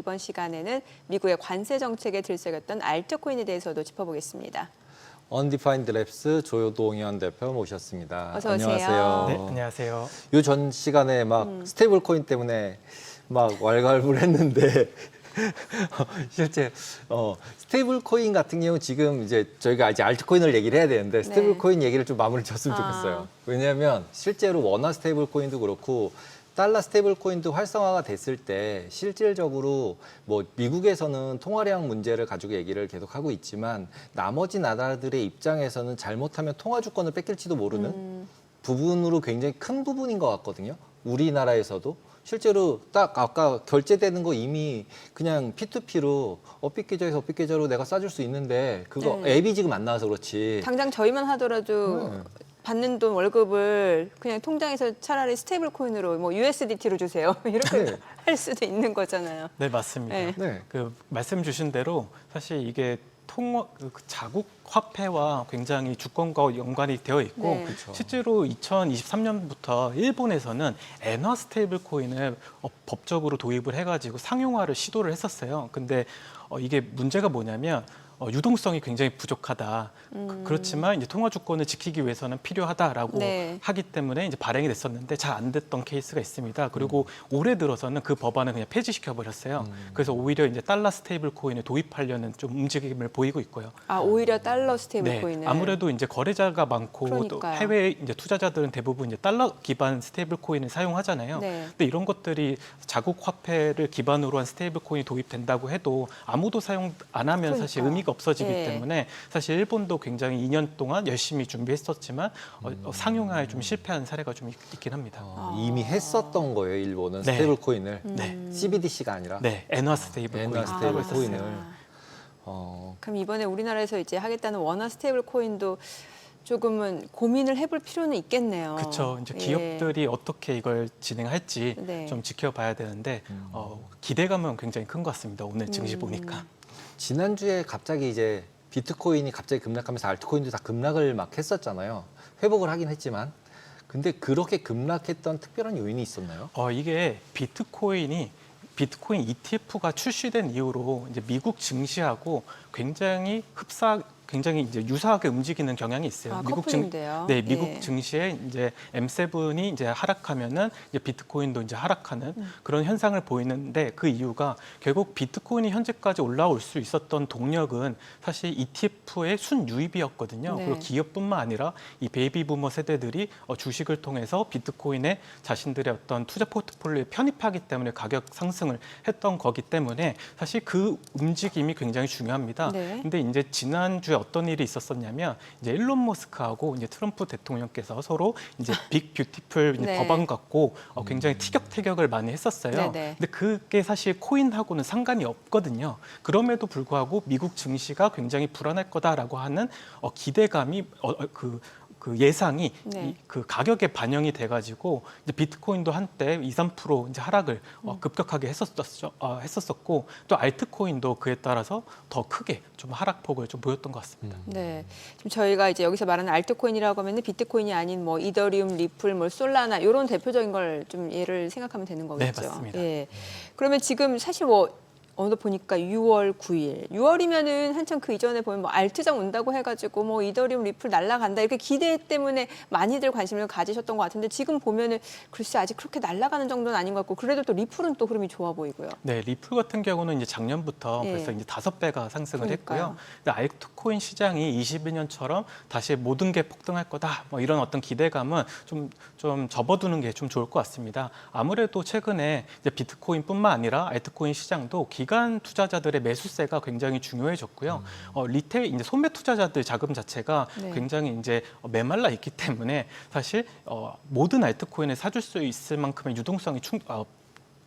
이번 시간에는 미국의 관세 정책에 들썩였던 알트코인에 대해서도 짚어보겠습니다. 언디파인드 랩스 조동현 대표 모셨습니다. 어서 오세요. 안녕하세요. 네, 안녕하세요. 요 전 시간에 막 스테이블 코인 때문에 막 왈가왈부했는데 실제 스테이블 코인 같은 경우 지금 이제 저희가 이제 알트코인을 얘기를 해야 되는데 스테이블 코인 얘기를 좀 마무리 졌으면 좋겠어요. 왜냐하면 실제로 원화 스테이블 코인도 그렇고 달러 스테이블 코인도 활성화가 됐을 때 실질적으로 뭐 미국에서는 통화량 문제를 가지고 얘기를 계속 하고 있지만 나머지 나라들의 입장에서는 잘못하면 통화 주권을 뺏길지도 모르는 부분으로 굉장히 큰 부분인 것 같거든요. 우리나라에서도 실제로 딱 아까 결제되는 거 이미 그냥 P2P로 업빛 계좌에서 업빛 계좌로 내가 싸줄 수 있는데 그거 앱이 지금 안 나와서 그렇지. 당장 저희만 하더라도 받는 돈 월급을 그냥 통장에서 차라리 스테이블 코인으로 뭐 USDT로 주세요. 이렇게 할 수도 있는 거잖아요. 네, 맞습니다. 네. 네. 그 말씀 주신 대로 사실 이게 자국 화폐와 굉장히 주권과 연관이 되어 있고 네. 그렇죠. 실제로 2023년부터 일본에서는 엔화 스테이블 코인을 법적으로 도입을 해가지고 상용화를 시도를 했었어요. 근데 이게 문제가 뭐냐면 유동성이 굉장히 부족하다. 그렇지만 이제 통화 주권을 지키기 위해서는 필요하다라고 네. 하기 때문에 이제 발행이 됐었는데 잘 안 됐던 케이스가 있습니다. 그리고 올해 들어서는 그 법안을 그냥 폐지시켜 버렸어요. 그래서 오히려 이제 달러 스테이블 코인을 도입하려는 좀 움직임을 보이고 있고요. 아, 오히려 달러 스테이블 네, 코인을. 아무래도 이제 거래자가 많고 또 그러니까요. 해외 이제 투자자들은 대부분 이제 달러 기반 스테이블 코인을 사용하잖아요. 네. 근데 이런 것들이 자국 화폐를 기반으로 한 스테이블 코인이 도입된다고 해도 아무도 사용 안 하면 사실 그러니까요. 의미가 없어지기 네. 때문에 사실 일본도 굉장히 2년 동안 열심히 준비했었지만 상용화에 좀 실패한 사례가 좀 있긴 합니다. 이미 했었던 거예요, 일본은 네. 스테이블 코인을. 네. CBDC가 아니라. 네, 엔화 스테이블 엔화 코인 스테이블 하고 코인을. 있었어요. 그럼 이번에 우리나라에서 이제 하겠다는 원화 스테이블 코인도 조금은 고민을 해볼 필요는 있겠네요. 그렇죠. 이제 예. 기업들이 어떻게 이걸 진행할지 네. 좀 지켜봐야 되는데 기대감은 굉장히 큰 것 같습니다. 오늘 증시 보니까. 지난주에 갑자기 이제 비트코인이 갑자기 급락하면서 알트코인도 다 급락을 막 했었잖아요. 회복을 하긴 했지만. 근데 그렇게 급락했던 특별한 요인이 있었나요? 이게 비트코인 ETF가 출시된 이후로 이제 미국 증시하고 굉장히 이제 유사하게 움직이는 경향이 있어요. 아, 미국 커플인데요. 네, 미국 예. 증시에 이제 M7이 이제 하락하면은 이제 비트코인도 이제 하락하는 그런 현상을 보이는데 그 이유가 결국 비트코인이 현재까지 올라올 수 있었던 동력은 사실 ETF의 순유입이었거든요. 네. 그리고 기업뿐만 아니라 이 베이비 부머 세대들이 주식을 통해서 비트코인에 자신들의 어떤 투자 포트폴리오에 편입하기 때문에 가격 상승을 했던 거기 때문에 사실 그 움직임이 굉장히 중요합니다. 네. 근데 이제 지난주에 어떤 일이 있었었냐면 이제 일론 머스크하고 이제 트럼프 대통령께서 서로 이제 빅 뷰티풀 이제 네. 법안 갖고 굉장히 티격태격을 많이 했었어요. 네네. 근데 그게 사실 코인하고는 상관이 없거든요. 그럼에도 불구하고 미국 증시가 굉장히 불안할 거다라고 하는 기대감이 그 예상이 네. 그 가격에 반영이 돼가지고 이제 비트코인도 한때 2, 3% 이제 하락을 급격하게 했었었고 또 알트코인도 그에 따라서 더 크게 좀 하락폭을 좀 보였던 것 같습니다. 네. 지금 저희가 이제 여기서 말하는 알트코인이라고 하면은 비트코인이 아닌 뭐 이더리움, 리플, 뭐 솔라나 이런 대표적인 걸 좀 예를 생각하면 되는 거겠죠. 네, 맞습니다. 예. 그러면 지금 사실 뭐 어느 보니까 6월 9일. 6월이면은 한참 그 이전에 보면 뭐 알트장 온다고 해가지고 뭐 이더리움, 리플 날아간다 이렇게 기대 때문에 많이들 관심을 가지셨던 것 같은데 지금 보면은 글쎄 아직 그렇게 날아가는 정도는 아닌 것 같고 그래도 또 리플은 또 흐름이 좋아 보이고요. 네, 리플 같은 경우는 이제 작년부터 예. 벌써 이제 5배가 상승을 그러니까요. 했고요. 근데 알트코인 시장이 21년처럼 다시 모든 게 폭등할 거다. 뭐 이런 어떤 기대감은 좀 접어두는 게 좀 좋을 것 같습니다. 아무래도 최근에 이제 비트코인뿐만 아니라 알트코인 시장도 기관 투자자들의 매수세가 굉장히 중요해졌고요. 리테일 이제 소매 투자자들 자금 자체가 네. 굉장히 이제 메말라 있기 때문에 사실 모든 알트코인을 사줄 수 있을 만큼의 유동성이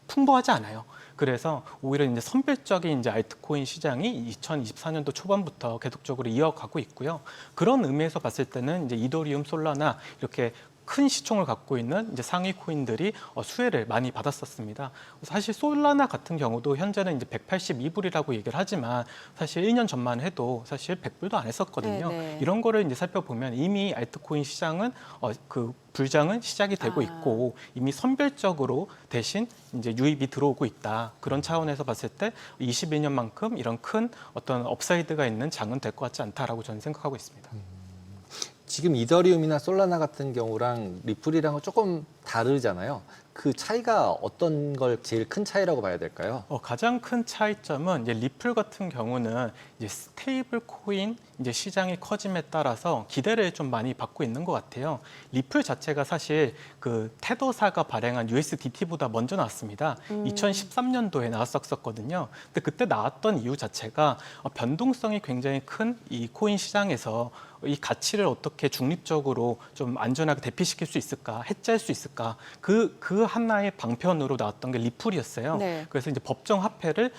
풍부하지 않아요. 그래서 오히려 이제 선별적인 이제 알트코인 시장이 2024년도 초반부터 계속적으로 이어가고 있고요. 그런 의미에서 봤을 때는 이제 이더리움, 솔라나 이렇게 큰 시총을 갖고 있는 이제 상위 코인들이 수혜를 많이 받았었습니다. 사실 솔라나 같은 경우도 현재는 이제 182불이라고 얘기를 하지만 사실 1년 전만 해도 사실 100불도 안 했었거든요. 네네. 이런 거를 이제 살펴보면 이미 알트코인 시장은 그 불장은 시작이 되고 있고 이미 선별적으로 대신 이제 유입이 들어오고 있다. 그런 차원에서 봤을 때 21년만큼 이런 큰 어떤 업사이드가 있는 장은 될 것 같지 않다라고 저는 생각하고 있습니다. 지금 이더리움이나 솔라나 같은 경우랑 리플이랑은 조금 다르잖아요. 그 차이가 어떤 걸 제일 큰 차이라고 봐야 될까요? 가장 큰 차이점은 이제 리플 같은 경우는 이제 스테이블 코인 이제 시장이 커짐에 따라서 기대를 좀 많이 받고 있는 것 같아요. 리플 자체가 사실 그 테더사가 발행한 USDT보다 먼저 나왔습니다. 2013년도에 나왔었거든요. 근데 그때 나왔던 이유 자체가 변동성이 굉장히 큰 이 코인 시장에서 이 가치를 어떻게 중립적으로 좀 안전하게 대피시킬 수 있을까, 해지할 수 있을까, 그 하나의 방편으로 나왔던 게 리플이었어요. 네. 그래서 이제 법정 화폐를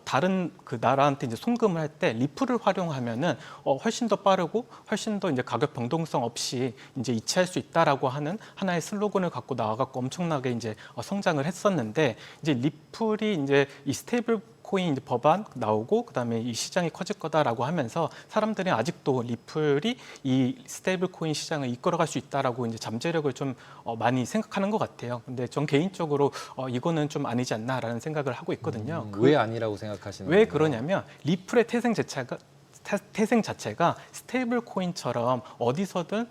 다른 그 나라한테 이제 송금을 할 때 리플을 활용하면은 훨씬 더 빠르고 훨씬 더 이제 가격 변동성 없이 이제 이체할 수 있다라고 하는 하나의 슬로건을 갖고 나와갖고 엄청나게 이제 성장을 했었는데 이제 리플이 이제 이 스테이블 코인 이제 법안 나오고 그다음에 이 시장이 커질 거다라고 하면서 사람들이 아직도 리플이 이 스테이블 코인 시장을 이끌어갈 수 있다라고 이제 잠재력을 좀 많이 생각하는 것 같아요. 근데 전 개인적으로 이거는 좀 아니지 않나라는 생각을 하고 있거든요. 왜 아니라고 생각하시는 왜 건가요? 그러냐면 리플의 태생 자체가 스테이블 코인처럼 어디서든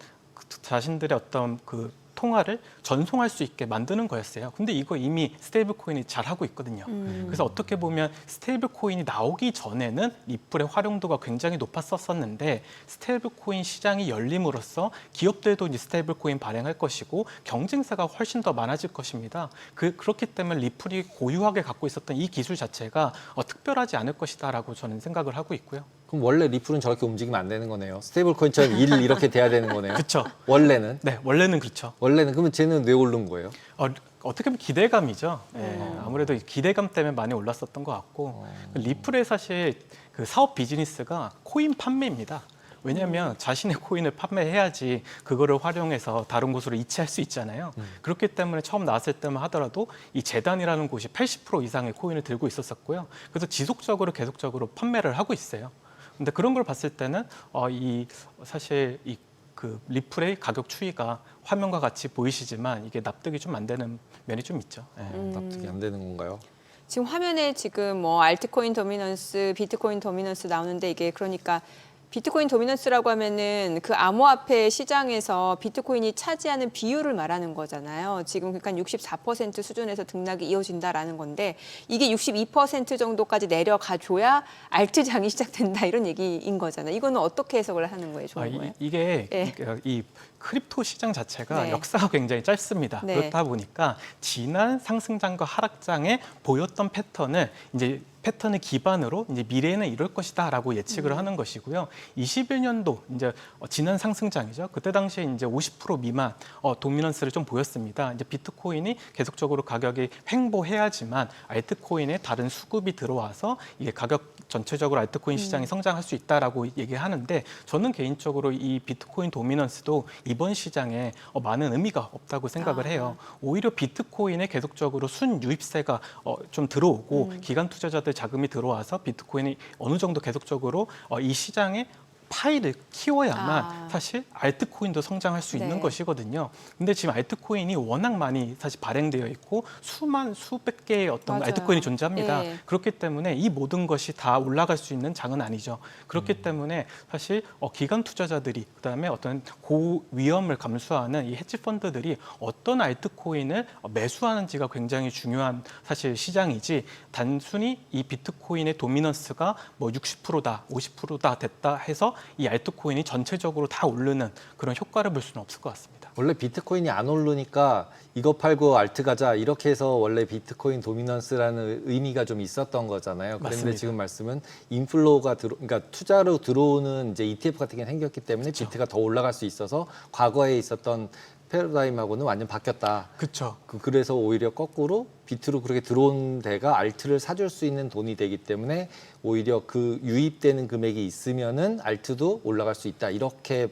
자신들의 어떤 그 통화를 전송할 수 있게 만드는 거였어요. 근데 이거 이미 스테이블 코인이 잘 하고 있거든요. 그래서 어떻게 보면 스테이블 코인이 나오기 전에는 리플의 활용도가 굉장히 높았었는데 스테이블 코인 시장이 열림으로써 기업들도 이제 스테이블 코인 발행할 것이고 경쟁사가 훨씬 더 많아질 것입니다. 그렇기 때문에 리플이 고유하게 갖고 있었던 이 기술 자체가 특별하지 않을 것이다라고 저는 생각을 하고 있고요. 그럼 원래 리플은 저렇게 움직이면 안 되는 거네요. 스테이블 코인처럼 일 이렇게 돼야 되는 거네요. 그렇죠. 원래는? 네, 원래는 그렇죠. 원래는 그러면 쟤는 왜 오른 거예요? 어떻게 보면 기대감이죠. 아무래도 기대감 때문에 많이 올랐었던 것 같고 리플의 사실 그 사업 비즈니스가 코인 판매입니다. 왜냐하면 자신의 코인을 판매해야지 그거를 활용해서 다른 곳으로 이체할 수 있잖아요. 그렇기 때문에 처음 나왔을 때만 하더라도 이 재단이라는 곳이 80% 이상의 코인을 들고 있었었고요. 그래서 지속적으로 계속적으로 판매를 하고 있어요. 근데 그런 걸 봤을 때는 사실 그 리플의 가격 추이가 화면과 같이 보이시지만 이게 납득이 좀 안 되는 면이 좀 있죠. 납득이 안 되는 건가요? 지금 화면에 지금 뭐 알트코인 도미넌스, 비트코인 도미넌스 나오는데 이게 그러니까 비트코인 도미넌스라고 하면은 그 암호화폐 시장에서 비트코인이 차지하는 비율을 말하는 거잖아요. 지금 그러니까 64% 수준에서 등락이 이어진다라는 건데 이게 62% 정도까지 내려가 줘야 알트장이 시작된다 이런 얘기인 거잖아요. 이거는 어떻게 해석을 하는 거예요? 좋은 거예요? 이게 네. 이 크립토 시장 자체가 네. 역사가 굉장히 짧습니다. 네. 그렇다 보니까 지난 상승장과 하락장에 보였던 패턴을 기반으로 이제 미래에는 이럴 것이다라고 예측을 하는 것이고요. 21년도 이제 지난 상승장이죠. 그때 당시에 이제 50% 미만 도미넌스를 좀 보였습니다. 이제 비트코인이 계속적으로 가격이 횡보해야지만 알트코인에 다른 수급이 들어와서 이게 가격 전체적으로 알트코인 시장이 성장할 수 있다라고 얘기하는데 저는 개인적으로 이 비트코인 도미넌스도 이번 시장에 많은 의미가 없다고 생각을 해요. 오히려 비트코인에 계속적으로 순유입세가 좀 들어오고 기관 투자자들 자금이 들어와서 비트코인이 어느 정도 계속적으로 이 시장에 파이를 키워야만 사실 알트코인도 성장할 수 있는 네. 것이거든요. 근데 지금 알트코인이 워낙 많이 사실 발행되어 있고 수백 개의 어떤 맞아요. 알트코인이 존재합니다. 네. 그렇기 때문에 이 모든 것이 다 올라갈 수 있는 장은 아니죠. 그렇기 때문에 사실 기관 투자자들이 그다음에 어떤 고위험을 감수하는 이 헤지 펀드들이 어떤 알트코인을 매수하는지가 굉장히 중요한 사실 시장이지 단순히 이 비트코인의 도미넌스가 뭐 60%다, 50%다 됐다 해서 이 알트코인이 전체적으로 다 오르는 그런 효과를 볼 수는 없을 것 같습니다. 원래 비트코인이 안 오르니까 이거 팔고 알트 가자 이렇게 해서 원래 비트코인 도미넌스라는 의미가 좀 있었던 거잖아요. 그런데 맞습니다. 지금 말씀은 인플로가 그러니까 투자로 들어오는 이제 ETF 같은 게 생겼기 때문에 그쵸. 비트가 더 올라갈 수 있어서 과거에 있었던 패러다임하고는 완전 바뀌었다. 그렇죠. 그래서 오히려 거꾸로 비트로 그렇게 들어온 데가 알트를 사줄 수 있는 돈이 되기 때문에 오히려 그 유입되는 금액이 있으면은 알트도 올라갈 수 있다. 이렇게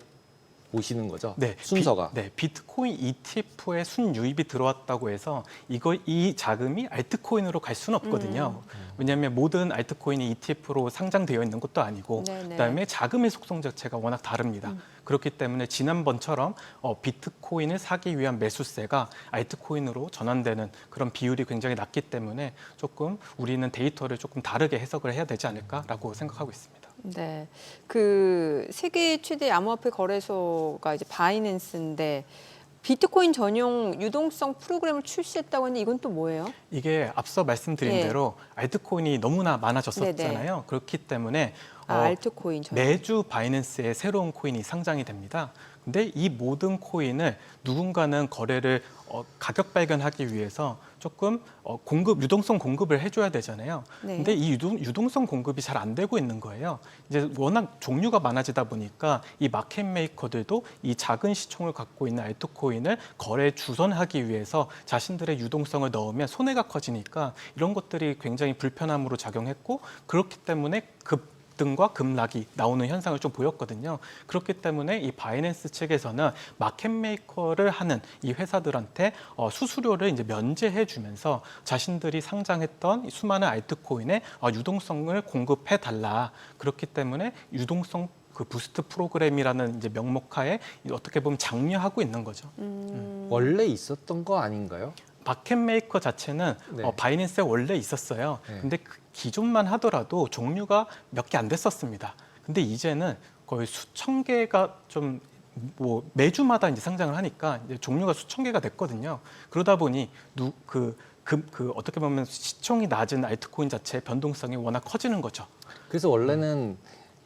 보시는 거죠? 네, 순서가. 비트코인 ETF에 순유입이 들어왔다고 해서 이 자금이 알트코인으로 갈 수는 없거든요. 왜냐하면 모든 알트코인이 ETF로 상장되어 있는 것도 아니고, 네네. 그다음에 자금의 속성 자체가 워낙 다릅니다. 그렇기 때문에 지난번처럼 비트코인을 사기 위한 매수세가 알트코인으로 전환되는 그런 비율이 굉장히 낮기 때문에 조금 우리는 데이터를 조금 다르게 해석을 해야 되지 않을까라고 생각하고 있습니다. 네, 그 세계 최대 암호화폐 거래소가 이제 바이낸스인데 비트코인 전용 유동성 프로그램을 출시했다고 했는데 이건 또 뭐예요? 이게 앞서 말씀드린 예. 대로 알트코인이 너무나 많아졌었잖아요. 그렇기 때문에 알트코인 전용. 매주 바이낸스에 새로운 코인이 상장이 됩니다. 근데 이 모든 코인을 누군가는 거래를 가격 발견하기 위해서 조금 유동성 공급을 해줘야 되잖아요. 네. 근데 이 유동성 공급이 잘 안 되고 있는 거예요. 이제 워낙 종류가 많아지다 보니까 이 마켓 메이커들도 이 작은 시총을 갖고 있는 알트코인을 거래에 주선하기 위해서 자신들의 유동성을 넣으면 손해가 커지니까 이런 것들이 굉장히 불편함으로 작용했고, 그렇기 때문에 급등과 급락이 나오는 현상을 좀 보였거든요. 그렇기 때문에 이 바이낸스 측에서는 마켓 메이커를 하는 이 회사들한테 수수료를 이제 면제해 주면서 자신들이 상장했던 수많은 알트코인의 유동성을 공급해 달라. 그렇기 때문에 유동성 그 부스트 프로그램이라는 이제 명목하에 어떻게 보면 장려하고 있는 거죠. 원래 있었던 거 아닌가요? 마켓 메이커 자체는 네. 바이낸스에 원래 있었어요. 네. 근데 기존만 하더라도 종류가 몇 개 안 됐었습니다. 근데 이제는 거의 수천 개가 좀 매주마다 이제 상장을 하니까 이제 종류가 수천 개가 됐거든요. 그러다 보니 어떻게 보면 시총이 낮은 알트코인 자체의 변동성이 워낙 커지는 거죠. 그래서 원래는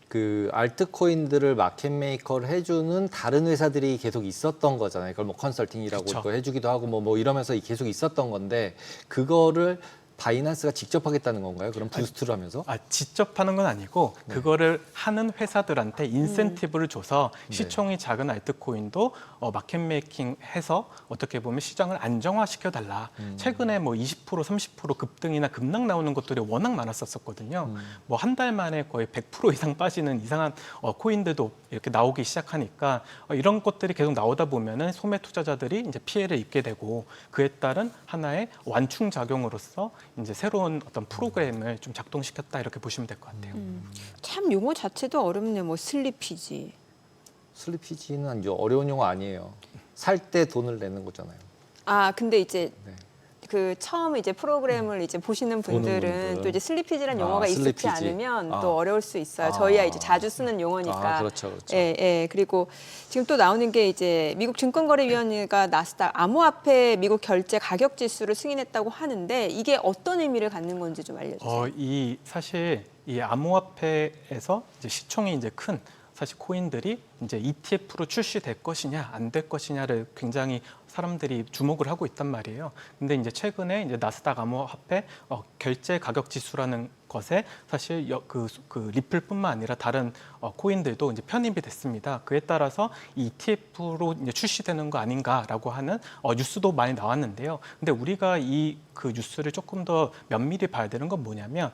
그 알트코인들을 마켓 메이커를 해주는 다른 회사들이 계속 있었던 거잖아요. 그걸 뭐 컨설팅이라고 그쵸. 또 해주기도 하고 뭐 이러면서 계속 있었던 건데 그거를 바이낸스가 직접 하겠다는 건가요? 그럼 부스트를 하면서? 직접 하는 건 아니고 그거를 하는 회사들한테 인센티브를 줘서 시총이 작은 알트코인도 마켓 메이킹 해서 어떻게 보면 시장을 안정화시켜 달라. 최근에 뭐 20% 30% 급등이나 급락 나오는 것들이 워낙 많았었거든요. 뭐 한 달 만에 거의 100% 이상 빠지는 이상한 코인들도 이렇게 나오기 시작하니까 이런 것들이 계속 나오다 보면은 소매 투자자들이 이제 피해를 입게 되고, 그에 따른 하나의 완충 작용으로서 이제 새로운 어떤 프로그램을 좀 작동시켰다, 이렇게 보시면 될 것 같아요. 참 용어 자체도 어렵네요. 뭐 슬리피지. 슬리피지는 이제 어려운 용어 아니에요. 살 때 돈을 내는 거잖아요. 아 근데 이제 네. 그 처음 이제 프로그램을 이제 보시는 분들은 분들은. 또 이제 슬리피지라는 아, 용어가 익숙치 슬리피지. 않으면 아. 또 어려울 수 있어요. 아. 저희야 이제 자주 쓰는 용어니까. 그렇죠, 그렇죠. 예, 예. 그리고 지금 또 나오는 게 이제 미국 증권거래위원회가 나스닥 암호화폐 미국 결제 가격 지수를 승인했다고 하는데 이게 어떤 의미를 갖는 건지 좀 알려주세요. 사실 이 암호화폐에서 이제 시총이 이제 큰 사실 코인들이 이제 ETF로 출시될 것이냐 안 될 것이냐를 굉장히 사람들이 주목을 하고 있단 말이에요. 근데 이제 최근에 이제 나스닥 암호화폐 결제 가격 지수라는 것에 사실 그 리플뿐만 아니라 다른 코인들도 이제 편입이 됐습니다. 그에 따라서 ETF로 이제 출시되는 거 아닌가라고 하는 뉴스도 많이 나왔는데요. 근데 우리가 그 뉴스를 조금 더 면밀히 봐야 되는 건 뭐냐면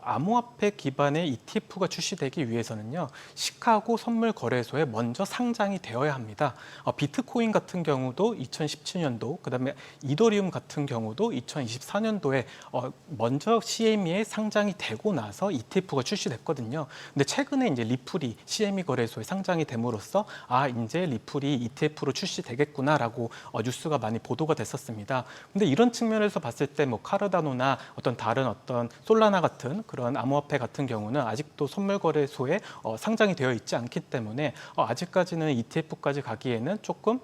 암호화폐 기반의 ETF가 출시되기 위해서는요, 시카고 선물 거래소에 먼저 상장이 되어야 합니다. 비트코인 같은 경우도 2017년도, 그다음에 이더리움 같은 경우도 2024년도에 먼저 CME에 상장이 되고 나서 ETF가 출시됐거든요. 근데 최근에 이제 리플이 CME 거래소에 상장이 됨으로써 이제 리플이 ETF로 출시되겠구나라고 뉴스가 많이 보도가 됐었습니다. 근데 이런 측면에서 봤을 때 뭐 카르다노나 어떤 다른 어떤 솔라나 같은 그런 암호화폐 같은 경우는 아직도 선물 거래소에 상장이 되어 있지 않기 때문에 아직까지는 ETF까지 가기에는 조금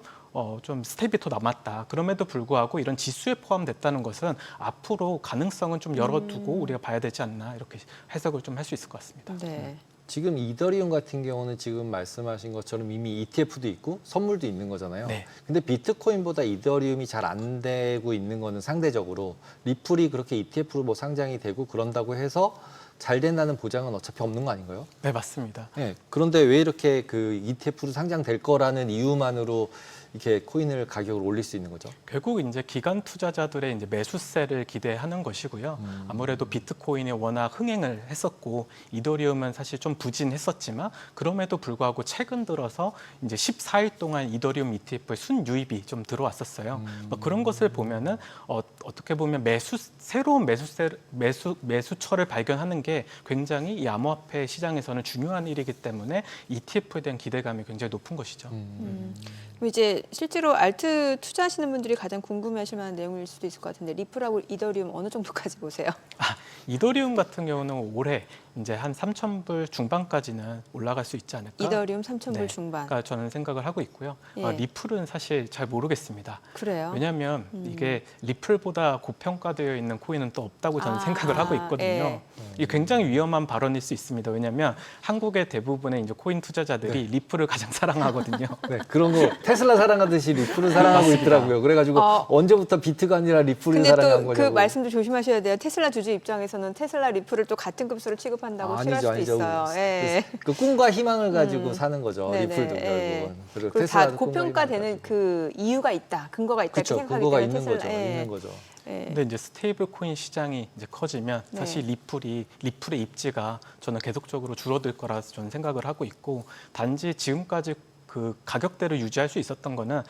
좀 스텝이 더 남았다. 그럼에도 불구하고 이런 지수에 포함됐다는 것은 앞으로 가능성은 좀 열어두고 우리가 봐야 되지 않나, 이렇게 해석을 좀 할 수 있을 것 같습니다. 네. 지금 이더리움 같은 경우는 지금 말씀하신 것처럼 이미 ETF도 있고 선물도 있는 거잖아요. 네. 근데 비트코인보다 이더리움이 잘 안 되고 있는 거는 상대적으로 리플이 그렇게 ETF로 뭐 상장이 되고 그런다고 해서 잘 된다는 보장은 어차피 없는 거 아닌가요? 네, 맞습니다. 네. 그런데 왜 이렇게 그 ETF로 상장될 거라는 이유만으로 이렇게 코인을 가격을 올릴 수 있는 거죠? 결국 이제 기관 투자자들의 이제 매수세를 기대하는 것이고요. 아무래도 비트코인이 워낙 흥행을 했었고 이더리움은 사실 좀 부진했었지만 그럼에도 불구하고 최근 들어서 이제 14일 동안 이더리움 ETF의 순유입이 좀 들어왔었어요. 뭐 그런 것을 보면은 어떻게 보면 새로운 매수처를 발견하는 게 굉장히 이 암호화폐 시장에서는 중요한 일이기 때문에 ETF에 대한 기대감이 굉장히 높은 것이죠. 그럼 이제 실제로 알트 투자하시는 분들이 가장 궁금해하실 만한 내용일 수도 있을 것 같은데 리플하고 이더리움 어느 정도까지 보세요? 이더리움 같은 경우는 올해 이제 한 3,000불 중반까지는 올라갈 수 있지 않을까? 이더리움 3,000불 네. 중반. 그러니까 저는 생각을 하고 있고요. 예. 리플은 사실 잘 모르겠습니다. 그래요? 왜냐하면 이게 리플보다 고평가되어 있는 코인은 또 없다고 저는 아, 생각을 하고 있거든요. 예. 이게 굉장히 위험한 발언일 수 있습니다. 왜냐하면 한국의 대부분의 이제 코인 투자자들이 리플을 가장 사랑하거든요. 네, 그런 거 테슬라 사랑하듯이 리플을 사랑하고 맞습니다. 있더라고요. 그래가지고 언제부터 비트가 아니라 리플을 근데 사랑한 또 거냐고. 그 말씀도 조심하셔야 돼요. 테슬라 주주 입장에서는 테슬라 리플을 또 같은 급수로 취급한다고 싫어할 수도 있어요. 예. 그 꿈과 희망을 가지고 사는 거죠. 네네, 리플도 예. 결국은. 그리고 다 테슬라도 꿈과 고평가되는 희망을 그 이유가 있다, 근거가 있다 이렇게 그렇죠. 생각하기 그거가 때문에 있는 테슬라, 거죠. 예. 있는 거죠. 예. 근데 이제 스테이블 코인 시장이 이제 커지면 네. 사실 리플의 입지가 저는 계속적으로 줄어들 거라서 저는 생각을 하고 있고 단지 지금까지 그 가격대를 유지할 수 있었던 거는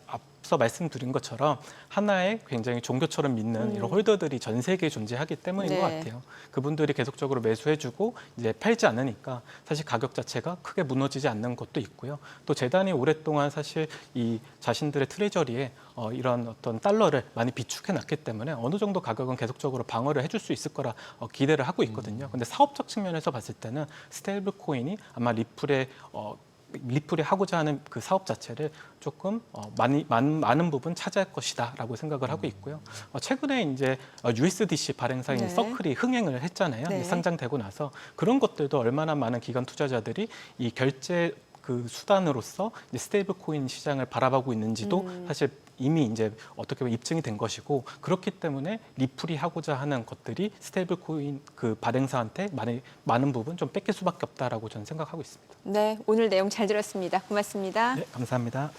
앞서 말씀드린 것처럼 하나의 굉장히 종교처럼 믿는 이런 홀더들이 전 세계에 존재하기 때문인 네. 것 같아요. 그분들이 계속적으로 매수해주고 이제 팔지 않으니까 사실 가격 자체가 크게 무너지지 않는 것도 있고요. 또 재단이 오랫동안 사실 이 자신들의 트레저리에 이런 어떤 달러를 많이 비축해 놨기 때문에 어느 정도 가격은 계속적으로 방어를 해줄 수 있을 거라 기대를 하고 있거든요. 근데 사업적 측면에서 봤을 때는 스테이블 코인이 아마 리플이 하고자 하는 그 사업 자체를 조금 많은 부분 차지할 것이다라고 생각을 하고 있고요. 최근에 이제 USDC 발행사인 네. 서클이 흥행을 했잖아요. 네. 상장되고 나서 그런 것들도 얼마나 많은 기관 투자자들이 이 결제 그 수단으로서 이제 스테이블 코인 시장을 바라보고 있는지도 사실 이미 이제 어떻게 보면 입증이 된 것이고 그렇기 때문에 리플이 하고자 하는 것들이 스테이블 코인 그 발행사한테 많은 부분 좀 뺏길 수밖에 없다라고 저는 생각하고 있습니다. 네, 오늘 내용 잘 들었습니다. 고맙습니다. 네, 감사합니다.